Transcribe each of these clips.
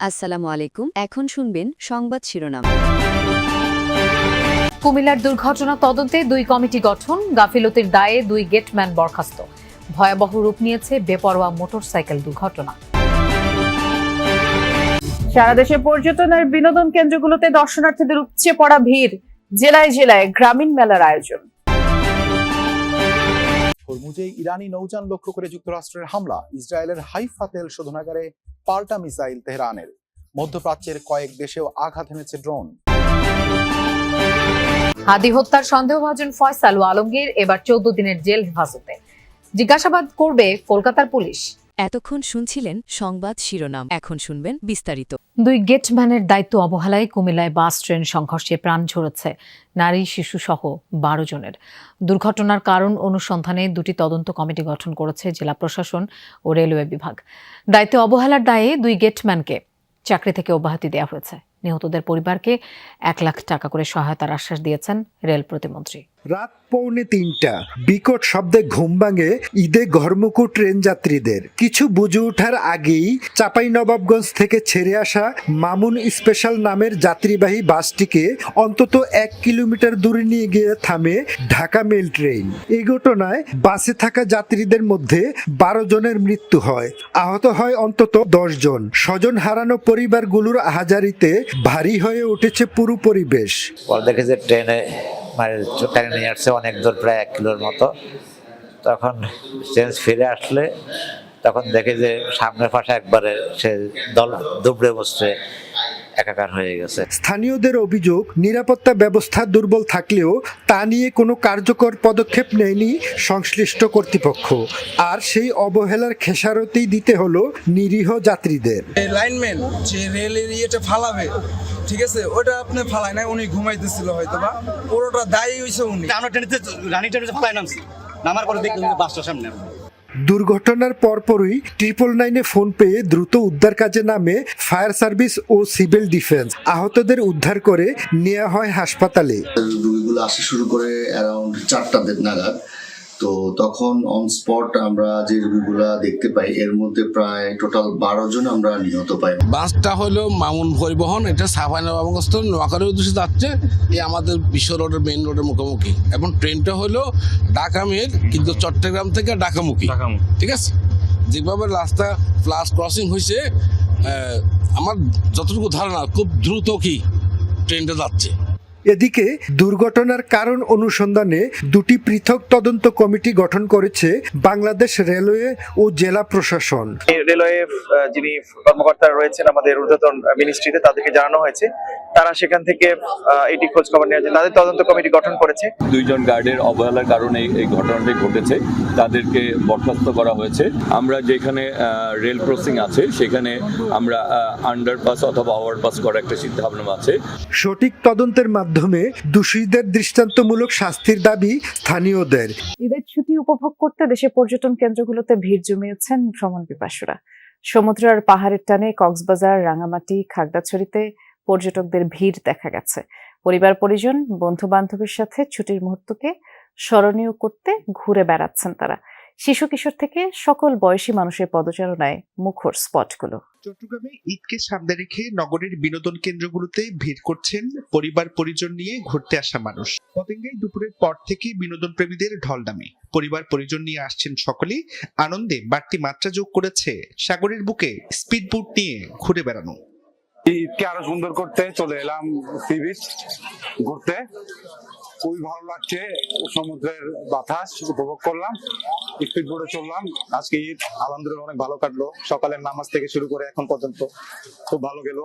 আসসালামু আলাইকুম। এখন শুনবেন সংবাদ শিরোনাম। কুমিল্লার দুর্ঘটনা তদন্তে 2 কমিটি গঠন, গাফিলতির দায়ে 2 গেটম্যান বরখাস্ত। ভয়াবহ রূপ নিয়েছে বেপরোয়া মোটরসাইকেল দুর্ঘটনা। সারা দেশে পর্যটন আর বিনোদন কেন্দ্রগুলোতে দর্শনার্থীদের উপচে পড়া ভিড়, জেলায় জেলায় গ্রামীণ মেলার আয়োজন। হরমুজে ইরানি নৌযান লক্ষ্য করে যুক্তরাষ্ট্রের হামলা, ইসরায়েলের হাইফা তেল শোধনাগারে পাল্টা মিসাইল তেহরানের। মধ্যপ্রাচ্যের কয়েক দেশেও আঘাত এনেছে ড্রোন। হাদি হত্যার সন্দেহভাজন ফয়সাল ও আলমগীর এবার 14 দিনের জেল হেফাজতে, জিজ্ঞাসাবাদ করবে কলকাতার পুলিশ। এতক্ষণ শুনছিলেন সংবাদ শিরোনাম, এখন শুনবেন বিস্তারিত। 2 গেটম্যানের দায়িত্ব অবহেলায় কুমিল্লায় বাস ট্রেন সংঘর্ষে প্রাণ ঝরেছে নারী শিশু সহ 12 জনের। দুর্ঘটনার কারণ অনুসন্ধানে 2টি তদন্ত কমিটি গঠন করেছে জেলা প্রশাসন ও রেলওয়ে বিভাগ। দায়িত্ব অবহেলার দায়ে 2 গেটম্যানকে চাকরি থেকে অব্যাহতি দেওয়া হয়েছে। নিহতদের পরিবারকে 1 লাখ টাকা করে সহায়তার আশ্বাস দিয়েছেন রেল প্রতিমন্ত্রী। রাত 2:45 বিকট শব্দে ঘুম ভাঙে ঈদে ঘরমুখো ট্রেন যাত্রীদের। কিছু বুঝে ওঠার আগেই চাঁপাইনবাবগঞ্জ থেকে ছেড়ে আসা মামুন স্পেশাল নামের যাত্রীবাহী বাসটিকে অন্তত 1 কিলোমিটার দূরে নিয়ে গিয়ে থামে ঢাকা মেল ট্রেন। এই ঘটনায় বাসে থাকা যাত্রীদের মধ্যে 12 জনের মৃত্যু হয়, আহত হয় অন্তত 10 জন। স্বজন হারানো পরিবারগুলোর আহাজারিতে ভারী হয়ে উঠেছে পুরো পরিবেশ। দেখে যে ট্রেনে টেনে নিয়ে আসছে অনেক দূর, প্রায় 1 কিলোর মতো। তখন চেঞ্জ ফিরে আসলে তখন দেখে যে সামনের পাশে একবারে সে দল দুবড়ে বসছে, একাকার হয়ে গেছে। স্থানীয়দের অভিযোগ, নিরাপত্তা ব্যবস্থা দুর্বল থাকলেও তা নিয়ে কোনো কার্যকর পদক্ষেপ নেয়নি সংশ্লিষ্ট কর্তৃপক্ষ। আর সেই অবহেলার খেসারতি দিতে হলো নিরীহ যাত্রীদের। লাইনম্যান যে রেলের ইয়েটা ফালাবে, ঠিক আছে, ওটা আপনি ফালায় নাই, উনি ঘুমাইতেছিল হয়তো বা, পুরোটা দায়ী হয়েছে উনি। আমরা ট্রেনেতে রানি ট্রেনে ফালায় নামছি, নামার পরে দেখলাম যে বাসটা সামনে। দুর্ঘটনার পরপরই 999 ফোন পেয়ে দ্রুত উদ্ধার কাজে নামে ফায়ার সার্ভিস ও সিভিল ডিফেন্স। আহতদের উদ্ধার করে নেওয়া হয় হাসপাতালে। রোগীগুলো আসা শুরু করে অ্যারাউন্ড 4টা নাগাদ। তো তখন অন স্পট আমরা যে রোগীগুলা দেখতে পাই, এর মধ্যে প্রায় টোটাল 12 জন আমরা নিহত পাই। বাসটা হলো মামুন পরিবহন, এটা চাঁপাইনবাবগঞ্জ নোয়াখালীর উদ্দেশ্যে যাচ্ছে, এই আমাদের বিশ্ব রোডের মেইন রোডের মুখোমুখি। এবং ট্রেনটা হলো ঢাকা মেল, কিন্তু চট্টগ্রাম থেকে ঢাকামুখী, ঠিক আছে। যেভাবে রাস্তা প্লাস ক্রসিং হয়েছে, আমার যতটুকু ধারণা খুব দ্রুত কি ট্রেনটা যাচ্ছে। এদিকে দুর্ঘটনার কারণ অনুসন্ধানে 2টি পৃথক তদন্ত কমিটি গঠন করেছে বাংলাদেশ রেলওয়ে ও জেলা প্রশাসন। রেলওয়ে যিনি কর্মকর্তা রয়েছেন আমাদের ঊর্ধ্বতন মিনিস্ট্রিতে, তাদেরকে জানানো হয়েছে, তারা সেখান থেকে এটি খোঁজ খবর নিয়ে তাদের তদন্ত কমিটি গঠন করেছে। 2 জন গার্ডের অবহেলার কারণে এই ঘটনাটি ঘটেছে, তাদেরকে বরখাস্ত করা হয়েছে। আমরা যেখানে রেল ক্রসিং আছে সেখানে আমরা আন্ডারপাস অথবা ওভারপাস করার একটা চিন্তা ভাবনা আছে। সঠিক তদন্তের মাধ্যমে দোষীদের দৃষ্টান্তমূলক শাস্তির দাবি স্থানীয়দের। ঈদের ছুটি উপভোগ করতে দেশের পর্যটন কেন্দ্রগুলোতে ভিড় জমিয়েছেন ভ্রমণ পিপাসুরা। সমুদ্র আর পাহাড়ের টানে কক্সবাজার, রাঙামাটি, খাগড়াছড়িতে পর্যটকদের ভিড় দেখা গেছে। পরিবার পরিজন, বন্ধু বান্ধবের সাথে ছুটির মুহূর্তকে স্মরণীয় করতে ঘুরে বেড়াচ্ছেন তারা। শিশু কিশোর থেকে সকল বয়সী মানুষের পদচারণায় মুখর স্পটগুলো। চট্টগ্রামে ঈদকে সামনে রেখে নগরের বিনোদন কেন্দ্রগুলোতে ভিড় করছেন পরিবার পরিজন নিয়ে ঘুরতে আসা মানুষ। পতেঙ্গায় দুপুরের পর থেকে বিনোদন প্রেমীদের ঢল নামে। পরিবার পরিজন নিয়ে আসছেন সকলেই। আনন্দে বাড়তি মাত্রা যোগ করেছে সাগরের বুকে স্পিড বোট নিয়ে ঘুরে বেড়ানো। ঈদকে আরো সুন্দর করতে চলে এলাম সি বিচ ঘুরতে। খুবই ভালো লাগছে, সমুদ্রের বাতাস উপভোগ করলাম, স্পিড বোটে চললাম। আজকে ঈদ আলহামদুলিল্লাহ অনেক ভালো কাটলো, সকালের নামাজ থেকে শুরু করে এখন পর্যন্ত খুব ভালো গেল।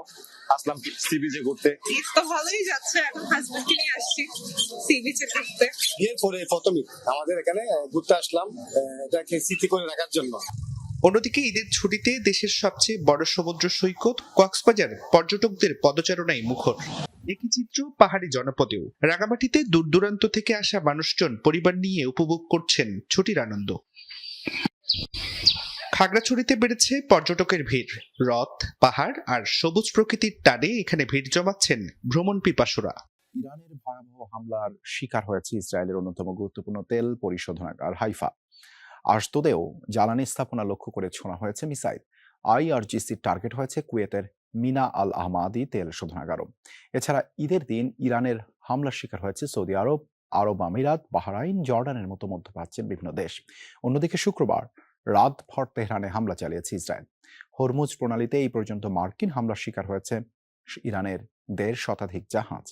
আসলাম সি বিচে ঘুরতে। ঈদ তো ভালোই যাচ্ছে, এখন হাজবেন্ডকে নিয়ে আসছি সি বিচে ঘুরতে। বিয়ের পরে প্রথম ঈদ আমাদের এখানে ঘুরতে আসলাম, এটাকে স্মৃতি করে রাখার জন্য। অন্যদিকে ঈদের ছুটিতে দেশের সবচেয়ে বড় সমুদ্র সৈকত কক্সবাজার পর্যটকদের পদচারণায় মুখর। একই চিত্র পাহাড়ি জনপদেও। রাঙামাটিতে দূর দূরান্ত থেকে আসা মানুষজন পরিবার নিয়ে উপভোগ করছেন ছুটির আনন্দ। খাগড়াছড়িতে বেড়েছে পর্যটকের ভিড়। হ্রদ, পাহাড় আর সবুজ প্রকৃতির টানে এখানে ভিড় জমাচ্ছেন ভ্রমণ পিপাসুরা। ইরানের ভয়াবহ হামলার শিকার হয়েছে ইসরায়েলের অন্যতম গুরুত্বপূর্ণ তেল পরিশোধনাগার হাইফা। আশদোদেও জ্বালানি স্থাপনা লক্ষ্য করে ছোড়া হয়েছে মিসাইল। আইআরজিসির টার্গেট হয়েছে কুয়েতের মিনা আল আহমাদি তেল শোধনাগারও। এছাড়া ঈদের দিন ইরানের হামলার শিকার হয়েছে সৌদি আরব, আরব আমিরাত, বাহরাইন, জর্ডানের মতো মধ্যপ্রাচ্যের বিভিন্ন দেশ। অন্যদিকে শুক্রবার রাতভর তেহরানে হামলা চালিয়েছে ইসরায়েল। হরমুজ প্রণালীতে এই পর্যন্ত মার্কিন হামলার শিকার হয়েছে ইরানের 1.5 শতাধিক জাহাজ।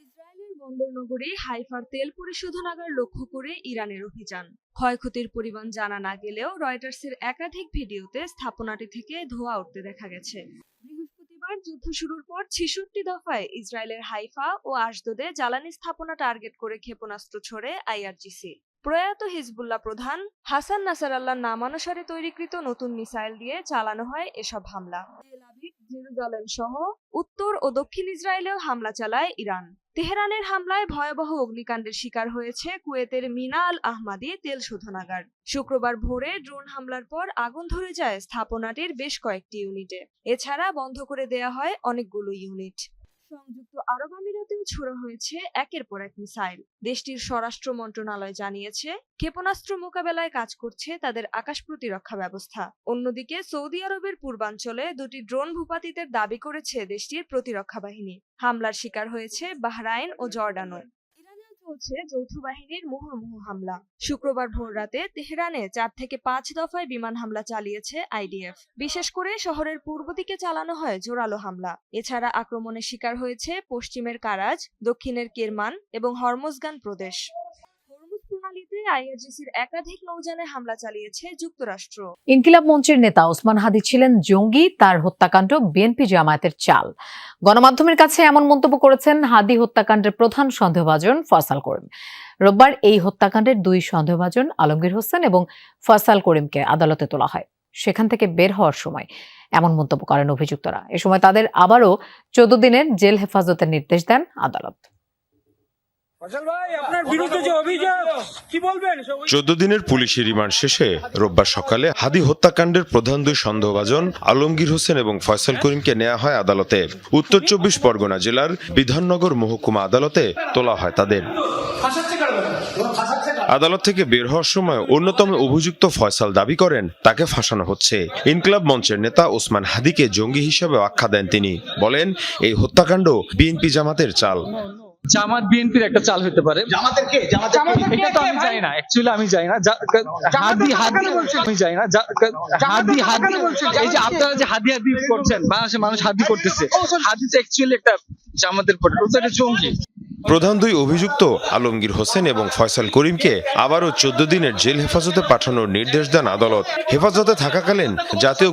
ইসরায়েলের বন্দর নগরী হাইফার তেল পরিশোধনাগার লক্ষ্য করে ইরানের অভিযান। ক্ষয়ক্ষতির পরিমাণ জানা না গেলেও রয়টার্সের একাধিক ভিডিওতে স্থাপনাটি থেকে ধোঁয়া উঠতে দেখা গেছে। বৃহস্পতিবার যুদ্ধ শুরুর পর 66 দফায় ইসরায়েলের হাইফা ও আশদোদে জ্বালানি স্থাপনা টার্গেট করে ক্ষেপণাস্ত্র ছোড়ে আইআরজিসি। প্রয়াত হিজবুল্লাহ প্রধান হাসান নাসারাল্লাহর নামানুসারে তৈরিকৃত নতুন মিসাইল দিয়ে চালানো হয় এসব হামলা। তেল আবিব, জেরুজালেম সহ উত্তর ও দক্ষিণ ইসরায়েলেও হামলা চালায় ইরান। তেহরানের হামলায় ভয়াবহ অগ্নিকাণ্ডের শিকার হয়েছে কুয়েতের মিনা আল আহমাদি তেল শোধনাগার। শুক্রবার ভোরে ড্রোন হামলার পর আগুন ধরে যায় স্থাপনাটির বেশ কয়েকটি ইউনিটে। এছাড়া বন্ধ করে দেয়া হয় অনেকগুলো ইউনিট। সংযুক্ত আরব আমিরাতেও ছোড়া হয়েছে একের পর এক মিসাইল। দেশটির স্বরাষ্ট্র মন্ত্রণালয় জানিয়েছে ক্ষেপণাস্ত্র মোকাবেলায় কাজ করছে তাদের আকাশ প্রতিরক্ষা ব্যবস্থা। অন্যদিকে সৌদি আরবের পূর্বাঞ্চলে 2টি ড্রোন ভূপাতিতের দাবি করেছে দেশটির প্রতিরক্ষা বাহিনী। হামলার শিকার হয়েছে বাহরাইন ও জর্ডানও। ইরানেও চলছে যৌথ বাহিনীর মুহুর্মুহু হামলা। শুক্রবার ভোররাতে তেহরানে 4 থেকে 5 দফায় বিমান হামলা চালিয়েছে আইডিএফ। বিশেষ করে শহরের পূর্ব দিকে চালানো হয় জোরালো হামলা। এছাড়া আক্রমণের শিকার হয়েছে পশ্চিমের কারাজ, দক্ষিণের কেরমান এবং হরমোজগান প্রদেশ। হরমুজ প্রণালীতে আইআরজিসির একাধিক নৌযানে হামলা চালিয়েছে যুক্তরাষ্ট্র। ইনকিলাব মঞ্চের নেতা ওসমান হাদি ছিলেন জঙ্গি, তার হত্যাকাণ্ড বিএনপি জামায়াতের চাল। গণমাধ্যমের কাছে এমন মন্তব্য করেছেন হাদি হত্যাকাণ্ডের প্রধান সন্দেহভাজন ফয়সাল করিম। রোববার এই হত্যাকাণ্ডের 2 সন্দেহভাজন আলমগীর হোসেন এবং ফয়সাল করিমকে আদালতে তোলা হয়। সেখান থেকে বের হওয়ার সময় এমন মন্তব্য করেন অভিযুক্তরা। এ সময় তাদের আবারও 14 দিনের জেল হেফাজতের নির্দেশ দেন আদালত। 14 দিনের পুলিশি রিমান্ড শেষে রোববার সকালে হাদি হত্যাকাণ্ডের প্রধান 2 সন্দেহভাজন আলমগীর হোসেন এবং ফয়সাল করিমকে নেওয়া হয় আদালতে। উত্তর 24 পরগনা জেলার বিধাননগর মহকুমা আদালতে তোলা হয় তাদের। আদালত থেকে বের হওয়ার সময় অন্যতম অভিযুক্ত ফয়সাল দাবি করেন তাকে ফাঁসানো হচ্ছে। ইনকিলাব মঞ্চের নেতা ওসমান হাদিকে জঙ্গি হিসেবে আখ্যা দেন তিনি। বলেন এই হত্যাকাণ্ড বিএনপি জামাতের চাল। জামাত বিএনপির একটা চাল হতে পারে। এটা তো আমি জানি না, অ্যাকচুয়ালি আমি জানি না। হাদি আমি জানি না। হাদি এই যে আপনারা যে হাদি করছেন, বাংলাদেশের মানুষ হাদি করতেছে, হাদি তো অ্যাকচুয়ালি একটা জামাতের একটা জঙ্গি। প্রধান 2 অভিযুক্ত আলমগীর হোসেন এবং ফয়সাল করিমকে আবারও 14 দিনের জেল হেফাজতে পাঠানোর নির্দেশ দেন আদালত। হেফাজতে থাকাকালীন জাতীয়